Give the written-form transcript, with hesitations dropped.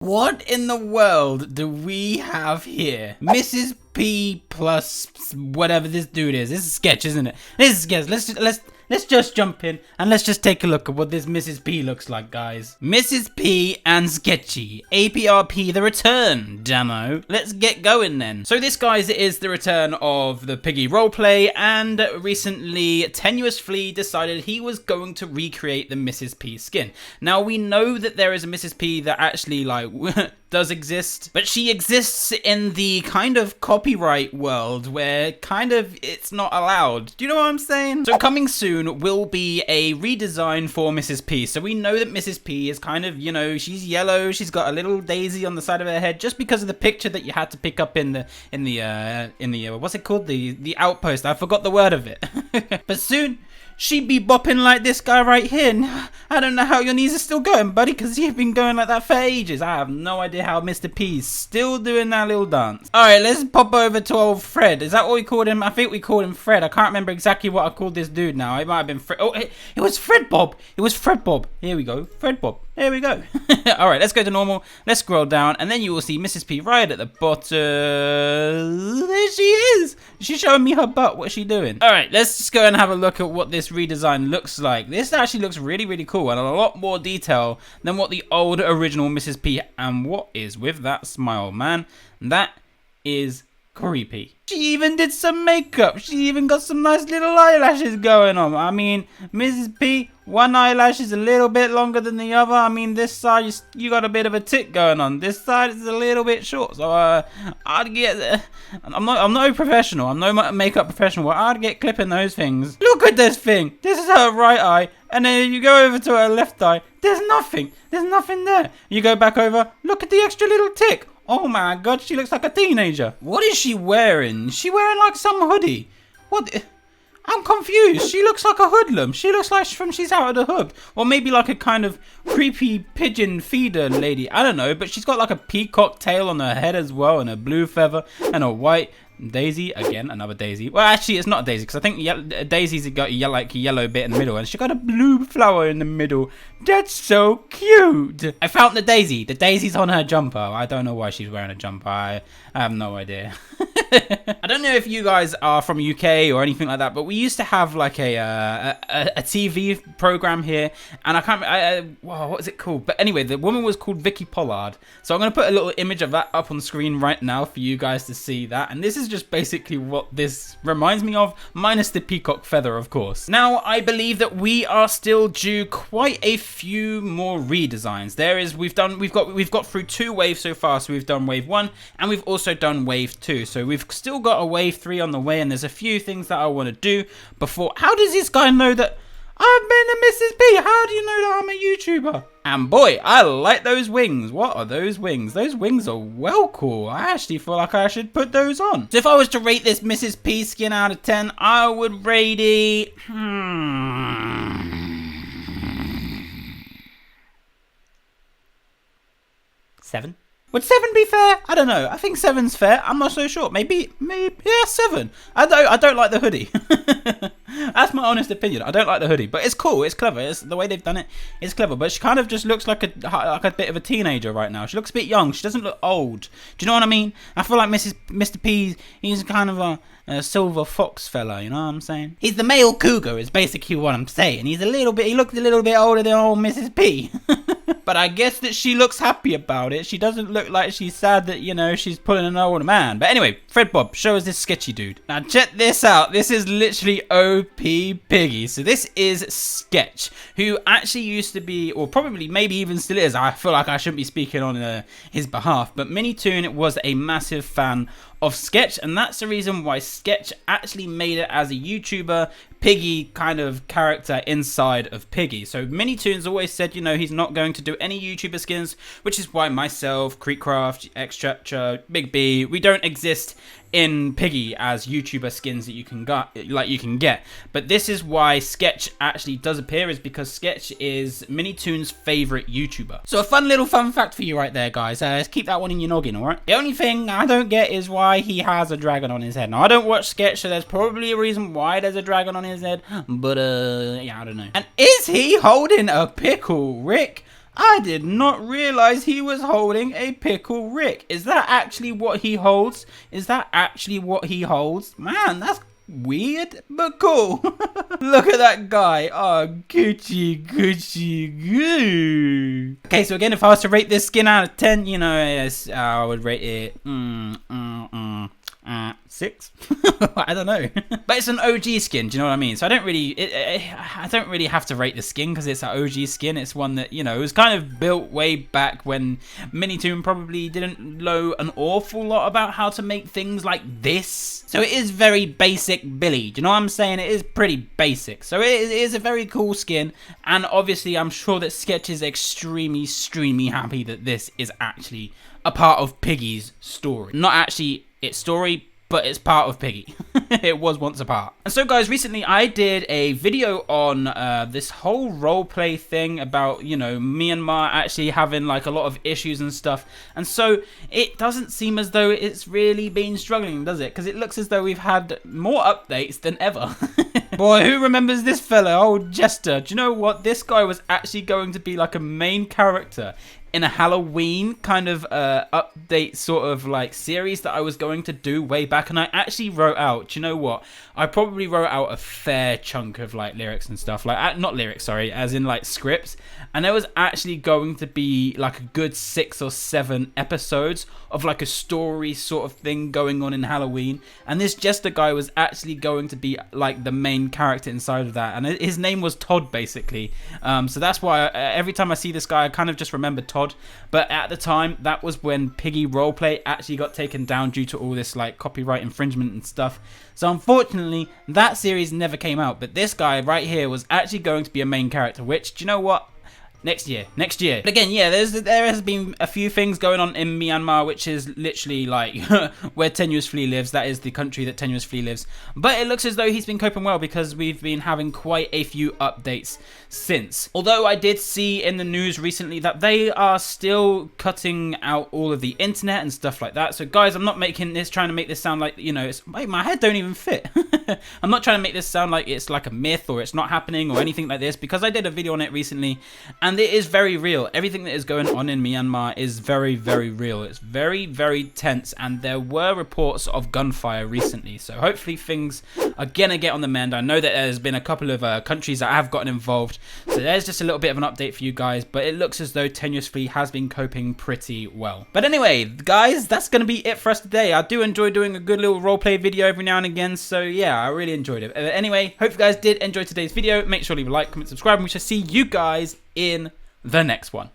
What in the world do we have here? Mrs. P plus whatever this dude is. This is Sketch, isn't it? This is Sketch. Let's just jump in and let's just take a look at what this Mrs. P looks like, guys. Mrs. P and Sketchy, APRP the return demo. Let's get going then. So this, guys, is the return of the Piggy roleplay, and recently Tenuous Flea decided he was going to recreate the Mrs. P skin. Now we know that there is a Mrs. P that actually like does exist, but she exists in the kind of copyright world where kind of it's not allowed. Do you know what I'm saying? So coming soon will be a redesign for Mrs. P. So we know that Mrs. P is kind of, you know, she's yellow, she's got a little daisy on the side of her head just because of the picture that you had to pick up in the what's it called, the outpost. I forgot the word of it. But soon she'd be bopping like this guy right here. And I don't know how your knees are still going, buddy, because you've been going like that for ages. I have no idea how Mr. P's still doing that little dance. All right, let's pop over to old Fred. Is that what we called him? I think we called him Fred. I can't remember exactly what I called this dude now. It might have been Fred. Oh, it was Fred Bob. It was Fred Bob. Here we go. Fred Bob. There we go. All right, let's go to normal. Let's scroll down, and then you will see Mrs. P right at the bottom. There she is. She's showing me her butt. What's she doing? All right, let's just go and have a look at what this redesign looks like. This actually looks really, really cool and a lot more detail than what the old original Mrs. P. And what is with that smile, man? That is creepy. She even did some makeup. She even got some nice little eyelashes going on. I mean, Mrs. P, one eyelash is a little bit longer than the other. I mean, this side, you got a bit of a tick going on. This side is a little bit short. So, I'd get... I'm no professional. I'm no makeup professional. But I'd get clipping those things. Look at this thing. This is her right eye. And then you go over to her left eye. There's nothing. There's nothing there. You go back over. Look at the extra little tick. Oh my god, she looks like a teenager. What is she wearing? Is she wearing like some hoodie? What? I'm confused. She looks like a hoodlum. She looks like she's out of the hood. Or maybe like a kind of creepy pigeon feeder lady. I don't know, but she's got like a peacock tail on her head as well, and a blue feather, and a white daisy. Again, another daisy. Well, actually, it's not a daisy, because I think daisy's got a yellow bit in the middle, and she got a blue flower in the middle. That's so cute. I found the daisy. The daisy's on her jumper. I don't know why she's wearing a jumper. I have no idea. I don't know if you guys are from UK or anything like that, but we used to have like a TV program here, and I can't. Wow, what is it called? But anyway, the woman was called Vicky Pollard. So I'm gonna put a little image of that up on screen right now for you guys to see that. And this is just basically what this reminds me of, minus the peacock feather, of course. Now, I believe that we are still due quite a few more redesigns. We've got through 2 waves so far. So we've done wave 1, and we've also done wave 2. So we've still got a wave 3 on the way, and there's a few things that I want to do before. How does this guy know that I've been a Mrs. P? How do you know that I'm a YouTuber? And boy, I like those wings. What are those wings? Those wings are well cool. I actually feel like I should put those on. So if I was to rate this Mrs. P skin out of 10, I would rate it... 7. Would 7 be fair? I don't know. I think 7's fair. I'm not so sure. Maybe, yeah, 7. I don't like the hoodie. That's my honest opinion. I don't like the hoodie, but it's cool. It's clever. It's the way they've done it. It's clever, but she kind of just looks like a bit of a teenager right now. She looks a bit young. She doesn't look old. Do you know what I mean? I feel like Mr. P, he's kind of a silver fox fella. You know what I'm saying? He's the male cougar. Is basically what I'm saying. He looked a little bit older than old Mrs. P. But I guess that she looks happy about it. She doesn't look like she's sad that, you know, she's pulling an old man. But anyway, Fred Bob, show us this sketchy dude. Now check this out. This is literally OP Piggy. So this is Sketch, who actually used to be, or probably maybe even still is. I feel like I shouldn't be speaking on his behalf. But Minitoon was a massive fan of Sketch, and that's the reason why Sketch actually made it as a YouTuber Piggy kind of character inside of Piggy. So Minitoon's always said, you know, he's not going to do any YouTuber skins, which is why myself, Creekcraft, Xtrapture, Big B, we don't exist in Piggy as YouTuber skins that you can get. But this is why Sketch actually does appear, is because Sketch is Minitoon's favorite YouTuber. So a fun fact for you right there, guys. Let's keep that one in your noggin, alright? The only thing I don't get is why he has a dragon on his head. Now, I don't watch Sketch, so there's probably a reason why there's a dragon on his head. But, yeah, I don't know. And is he holding a pickle, Rick? I did not realize he was holding a Pickle Rick. Is that actually what he holds? Is that actually what he holds? Man, that's weird, but cool. Look at that guy. Oh, Gucci, goo. Okay, so again, if I was to rate this skin out of 10, you know, yes, I would rate it 6. I don't know. But it's an OG skin, do you know what I mean? So I don't really have to rate the skin because it's an OG skin. It's one that, you know, it was kind of built way back when Minitoon probably didn't know an awful lot about how to make things like this. So it is very basic Billy. Do you know what I'm saying? It is pretty basic. So it is a very cool skin. And obviously I'm sure that Sketch is extremely happy that this is actually a part of Piggy's story. Not actually its story, but it's part of Piggy. It was once a part. And so guys, recently I did a video on this whole roleplay thing about, you know, Myanmar actually having like a lot of issues and stuff. And so it doesn't seem as though it's really been struggling, does it? Because it looks as though we've had more updates than ever. Boy, who remembers this fella? Old Jester. Do you know what? This guy was actually going to be like a main character in a Halloween kind of update sort of like series that I was going to do way back, and I actually wrote out, do you know what, I probably wrote out a fair chunk of like lyrics and stuff, like not lyrics, sorry, as in like scripts, and there was actually going to be like a good 6 or 7 episodes of like a story sort of thing going on in Halloween, and this Jester guy was actually going to be like the main character inside of that, and his name was Todd basically. So that's why every time I see this guy I kind of just remember Todd. But at the time, that was when Piggy Roleplay actually got taken down due to all this like copyright infringement and stuff. So unfortunately, that series never came out. But this guy right here was actually going to be a main character, which, do you know what? Next year. But again, yeah, there has been a few things going on in Myanmar, which is literally like where Tenuous Flea lives. That is the country that Tenuous Flea lives. But it looks as though he's been coping well because we've been having quite a few updates since. Although I did see in the news recently that they are still cutting out all of the internet and stuff like that. So guys, I'm not trying to make this sound like, you know, my head don't even fit. I'm not trying to make this sound like it's like a myth or it's not happening or anything like this, because I did a video on it recently. And it is very real. Everything that is going on in Myanmar is very real. It's very tense, and there were reports of gunfire recently. So hopefully things are gonna get on the mend. I know that there's been a couple of countries that have gotten involved. So there's just a little bit of an update for you guys. But it looks as though Tenuous Flea has been coping pretty well. But anyway, guys, that's gonna be it for us today. I do enjoy doing a good little roleplay video every now and again. So yeah, I really enjoyed it. Anyway, hope you guys did enjoy today's video. Make sure to leave a like, comment, subscribe, and we shall see you guys in the next one.